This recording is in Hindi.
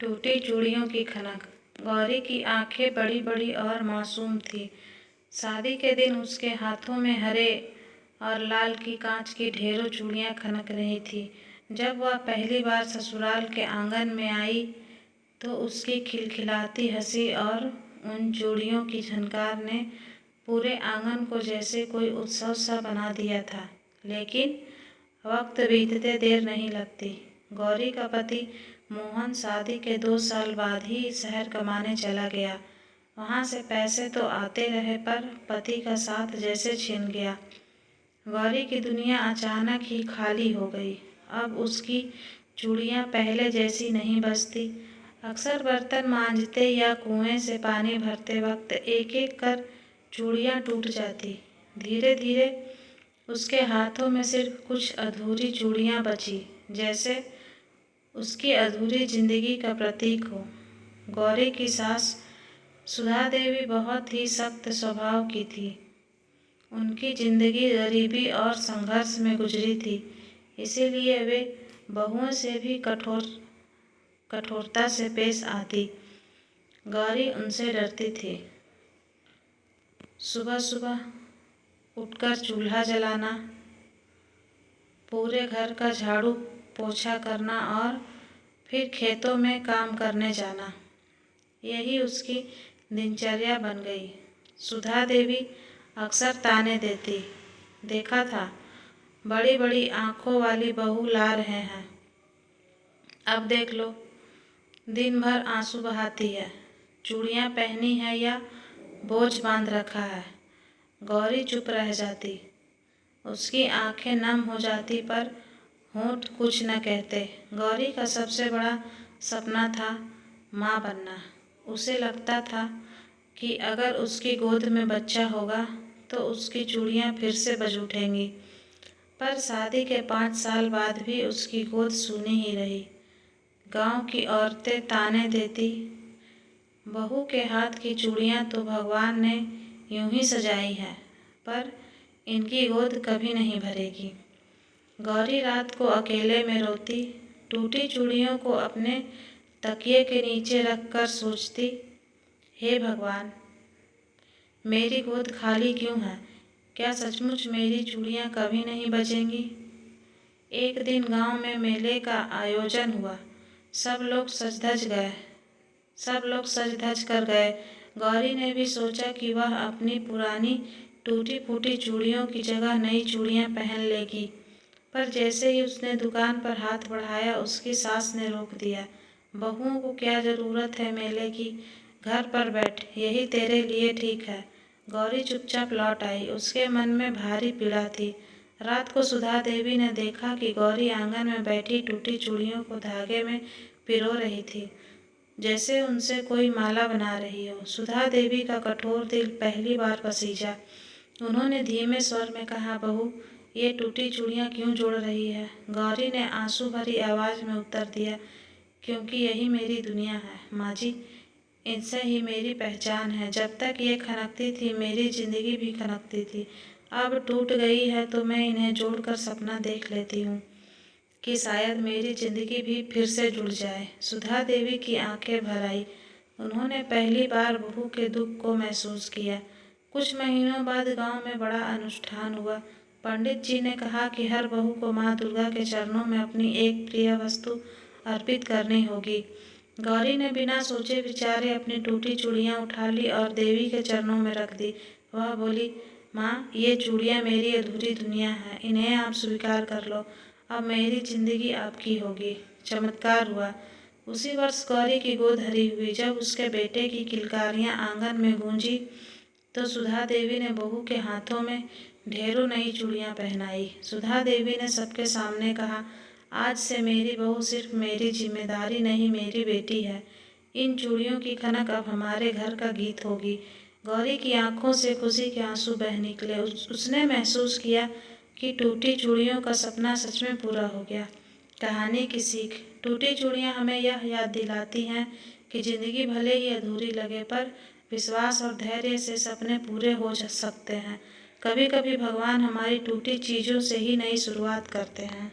टूटी चूड़ियों की खनक। गौरी की आंखें बड़ी बड़ी और मासूम थी। शादी के दिन उसके हाथों में हरे और लाल की कांच की ढेरों चूड़ियां खनक रही थी। जब वह पहली बार ससुराल के आंगन में आई तो उसकी खिलखिलाती हंसी और उन चूड़ियों की झनकार ने पूरे आंगन को जैसे कोई उत्सव सा बना दिया था। लेकिन वक्त बीतते देर नहीं लगती। गौरी का पति मोहन शादी के 2 साल बाद ही शहर कमाने चला गया। वहाँ से पैसे तो आते रहे पर पति का साथ जैसे छिन गया। गौरी की दुनिया अचानक ही खाली हो गई। अब उसकी चूड़ियाँ पहले जैसी नहीं बजती। अक्सर बर्तन मांजते या कुएं से पानी भरते वक्त एक एक कर चूड़ियाँ टूट जाती। धीरे धीरे उसके हाथों में सिर्फ कुछ अधूरी चूड़ियाँ बची, जैसे उसकी अधूरी जिंदगी का प्रतीक हो। गौरी की सास सुधा देवी बहुत ही सख्त स्वभाव की थी। उनकी जिंदगी गरीबी और संघर्ष में गुजरी थी, इसीलिए वे बहुओं से भी कठोरता से पेश आती। गौरी उनसे डरती थी। सुबह सुबह उठकर चूल्हा जलाना, पूरे घर का झाड़ू पोछा करना और फिर खेतों में काम करने जाना, यही उसकी दिनचर्या बन गई। सुधा देवी अक्सर ताने देती, देखा था बड़ी बड़ी आंखों वाली बहू ला रहे हैं, अब देख लो। दिन भर आंसू बहाती है, चूड़ियाँ पहनी है या बोझ बांध रखा है। गौरी चुप रह जाती। उसकी आंखें नम हो जाती पर होंठ कुछ न कहते। गौरी का सबसे बड़ा सपना था माँ बनना। उसे लगता था कि अगर उसकी गोद में बच्चा होगा तो उसकी चूड़ियाँ फिर से बज उठेंगी। पर शादी के 5 साल बाद भी उसकी गोद सूनी ही रही। गांव की औरतें ताने देती, बहू के हाथ की चूड़ियाँ तो भगवान ने यूं ही सजाई है, पर इनकी गोद कभी नहीं भरेगी। गौरी रात को अकेले में रोती, टूटी चूड़ियों को अपने तकिए के नीचे रखकर सोचती, हे भगवान, मेरी गोद खाली क्यों है? क्या सचमुच मेरी चूड़ियाँ कभी नहीं बजेंगी? एक दिन गांव में मेले का आयोजन हुआ। सब लोग सज धज कर गए। गौरी ने भी सोचा कि वह अपनी पुरानी टूटी फूटी चूड़ियों की जगह नई चूड़ियाँ पहन लेगी, पर जैसे ही उसने दुकान पर हाथ बढ़ाया उसकी सास ने रोक दिया। बहुओं को क्या जरूरत है मेले की, घर पर बैठ, यही तेरे लिए ठीक है। गौरी चुपचाप लौट आई। उसके मन में भारी पीड़ा थी। रात को सुधा देवी ने देखा कि गौरी आंगन में बैठी टूटी चूड़ियों को धागे में पिरो रही थी, जैसे उनसे कोई माला बना रही हो। सुधा देवी का कठोर दिल पहली बार पसीजा। उन्होंने धीमे स्वर में कहा, बहू, ये टूटी चूड़ियाँ क्यों जोड़ रही है? गौरी ने आंसू भरी आवाज़ में उत्तर दिया, क्योंकि यही मेरी दुनिया है माँ जी, इनसे ही मेरी पहचान है। जब तक ये खनकती थी मेरी जिंदगी भी खनकती थी। अब टूट गई है तो मैं इन्हें जोड़कर सपना देख लेती हूँ कि शायद मेरी जिंदगी भी फिर से जुड़ जाए। सुधा देवी की आंखें भर आई। उन्होंने पहली बार बहू के दुख को महसूस किया। कुछ महीनों बाद गांव में बड़ा अनुष्ठान हुआ। पंडित जी ने कहा कि हर बहू को माँ दुर्गा के चरणों में अपनी एक प्रिय वस्तु अर्पित करनी होगी। गौरी ने बिना सोचे विचारे अपनी टूटी चूड़ियाँ उठा ली और देवी के चरणों में रख दी। वह बोली, माँ, ये चूड़ियाँ मेरी अधूरी दुनिया है, इन्हें आप स्वीकार कर लो। अब मेरी जिंदगी आपकी होगी। चमत्कार हुआ। उसी वर्ष गौरी की गोद हरी हुई। जब उसके बेटे की किलकारियाँ आंगन में गूंजी तो सुधा देवी ने बहू के हाथों में ढेरों नई चूड़ियाँ पहनाई। सुधा देवी ने सबके सामने कहा, आज से मेरी बहू सिर्फ मेरी जिम्मेदारी नहीं, मेरी बेटी है। इन चूड़ियों की खनक अब हमारे घर का गीत होगी। गौरी की आंखों से खुशी के आंसू बह निकले। उसने महसूस किया कि टूटी चूड़ियों का सपना सच में पूरा हो गया। कहानी की सीख। टूटी चूड़ियाँ हमें यह याद दिलाती हैं कि जिंदगी भले ही अधूरी लगे पर विश्वास और धैर्य से सपने पूरे हो सकते हैं। कभी कभी भगवान हमारी टूटी चीज़ों से ही नई शुरुआत करते हैं।